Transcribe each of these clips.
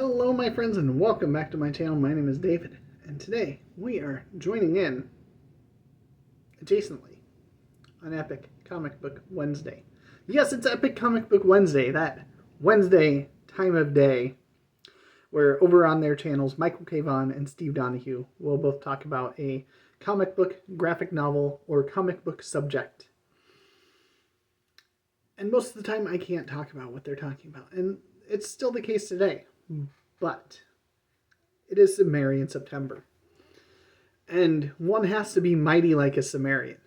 Hello my friends and welcome back to my channel. My name is David and today we are joining in adjacently on Epic Comic Book Wednesday. Yes, it's Epic Comic Book Wednesday, that Wednesday time of day where over on their channels Michael K. Vaughan and Steve Donahue will both talk about a comic book, graphic novel, or comic book subject. And most of the time I can't talk about what they're talking about, and it's still the case today. But it is Sumerian September. And one has to be mighty like a Sumerian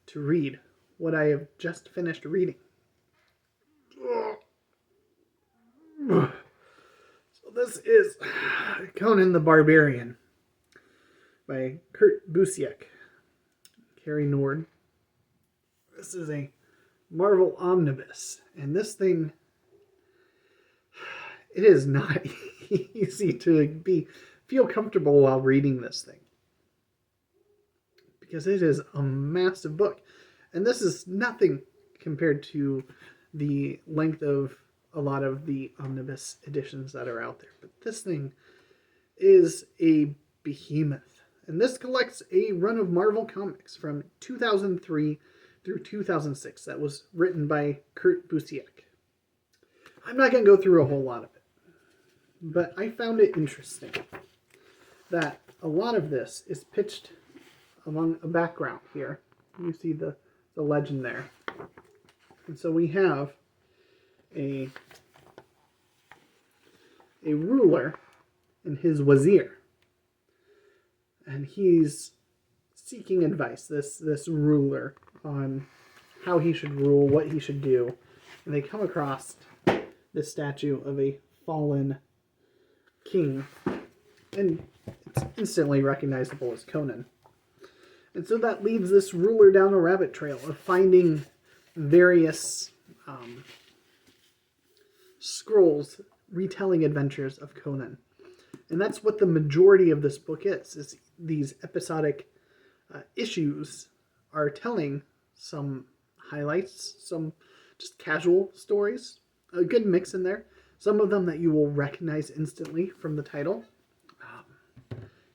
to read what I have just finished reading. So this is Conan the Barbarian by Busiek, Carrie Nord. This is a Marvel omnibus, and this thing, it is not easy to feel comfortable while reading this thing, because it is a massive book, and this is nothing compared to the length of a lot of the omnibus editions that are out there. But this thing is a behemoth, and this collects a run of Marvel comics from 2003 through 2006 that was written by Busiek. I'm not going to go through a whole lot of it, but I found it interesting that a lot of this is pitched along a background here. You see the legend there. And so we have a ruler and his wazir. And he's seeking advice, this ruler, on how he should rule, what he should do. And they come across this statue of a fallen king, and it's instantly recognizable as Conan. And so that leads this ruler down a rabbit trail of finding various scrolls retelling adventures of Conan. And that's what the majority of this book is these episodic issues are telling some highlights, some just casual stories, a good mix in there. Some of them that you will recognize instantly from the title.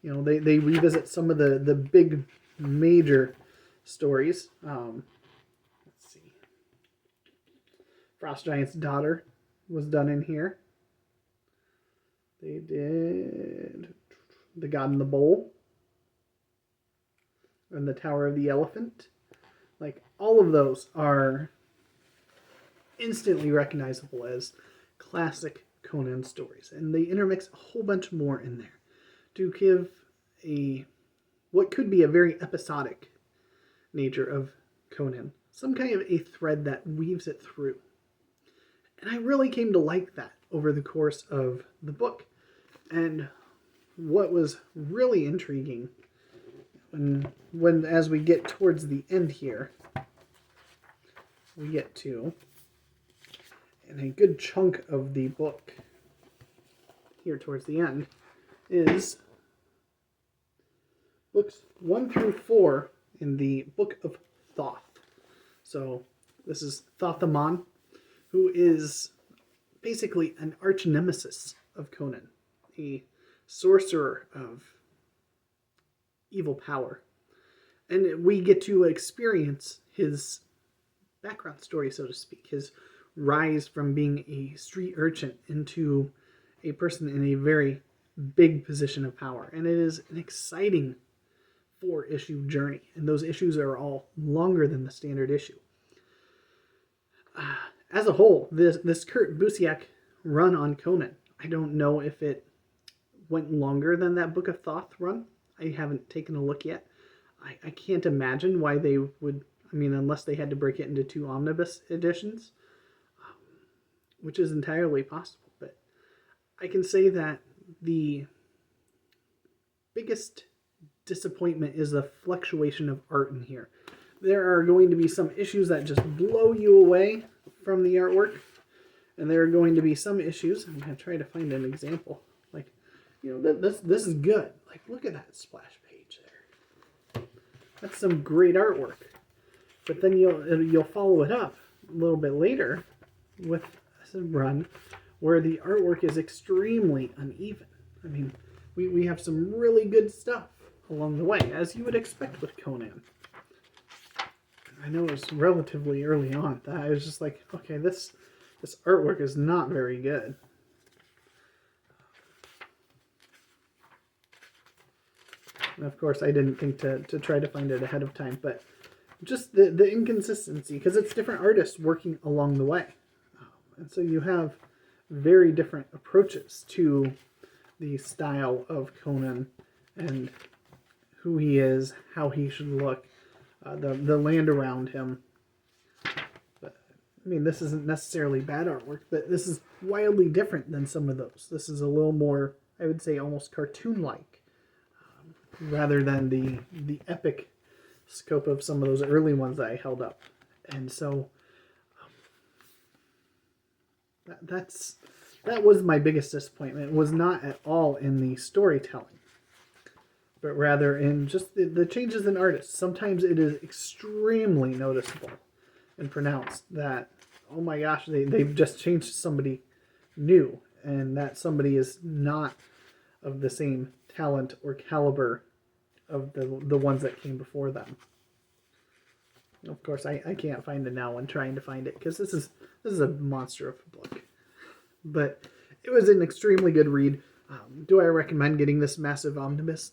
They revisit some of the big major stories. Let's see. Frost Giant's Daughter was done in here. They did The God in the Bowl and The Tower of the Elephant. Like, all of those are instantly recognizable as classic Conan stories, and they intermix a whole bunch more in there to give what could be a very episodic nature of Conan, some kind of a thread that weaves it through. And I really came to like that over the course of the book. And what was really intriguing when as we get towards the end here, we get to, and a good chunk of the book here towards the end is books 1 through 4 in the Book of Thoth. So this is Thoth-Amon, who is basically an arch nemesis of Conan, a sorcerer of evil power. And we get to experience his background story, so to speak, his rise from being a street urchin into a person in a very big position of power. And it is an exciting 4-issue journey, and those issues are all longer than the standard issue. As a whole, this Busiek run on Conan, I don't know if it went longer than that Book of Thoth run. I haven't taken a look yet. I can't imagine why they would, unless they had to break it into 2 omnibus editions, which is entirely possible. But I can say that the biggest disappointment is the fluctuation of art in here. There are going to be some issues that just blow you away from the artwork, and there are going to be some issues, I'm going to try to find an example, like, this is good. Like, look at that splash page there. That's some great artwork. But then you'll follow it up a little bit later with a run where the artwork is extremely uneven. I mean, we have some really good stuff along the way, as you would expect with Conan. I know it was relatively early on that I was just like, okay, this artwork is not very good. And of course, I didn't think to try to find it ahead of time, but just the inconsistency, because it's different artists working along the way. And so you have very different approaches to the style of Conan and who he is, how he should look, the land around him. But, I mean, this isn't necessarily bad artwork, but this is wildly different than some of those. This is a little more, I would say, almost cartoon-like, rather than the epic scope of some of those early ones that I held up. And so that was my biggest disappointment. It was not at all in the storytelling, but rather in just the changes in artists. Sometimes it is extremely noticeable and pronounced that, oh my gosh, they've just changed somebody new, and that somebody is not of the same talent or caliber of the ones that came before them. Of course, I can't find it now when trying to find it, because this is a monster of a book. But it was an extremely good read. Do I recommend getting this massive omnibus?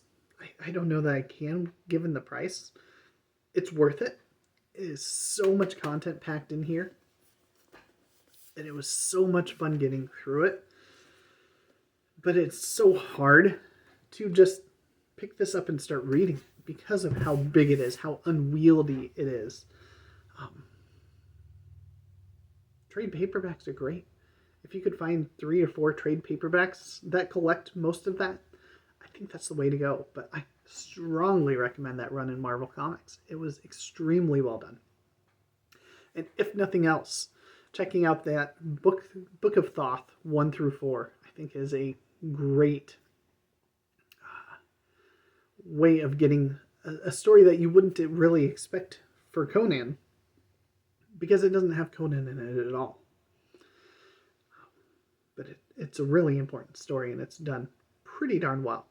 I don't know that I can, given the price. It's worth it. It is so much content packed in here, and it was so much fun getting through it. But it's so hard to just pick this up and start reading because of how big it is, how unwieldy it is. Trade paperbacks are great. If you could find 3 or 4 trade paperbacks that collect most of that, I think that's the way to go. But I strongly recommend that run in Marvel Comics. It was extremely well done. And if nothing else, checking out that Book of Thoth 1 through 4, I think is a great way of getting a story that you wouldn't really expect for Conan, because it doesn't have Conan in it at all. But it's a really important story, and it's done pretty darn well.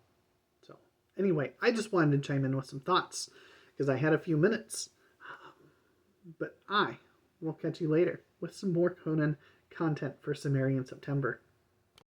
So anyway, I just wanted to chime in with some thoughts, because I had a few minutes. But I will catch you later with some more Conan content for Sumerian September.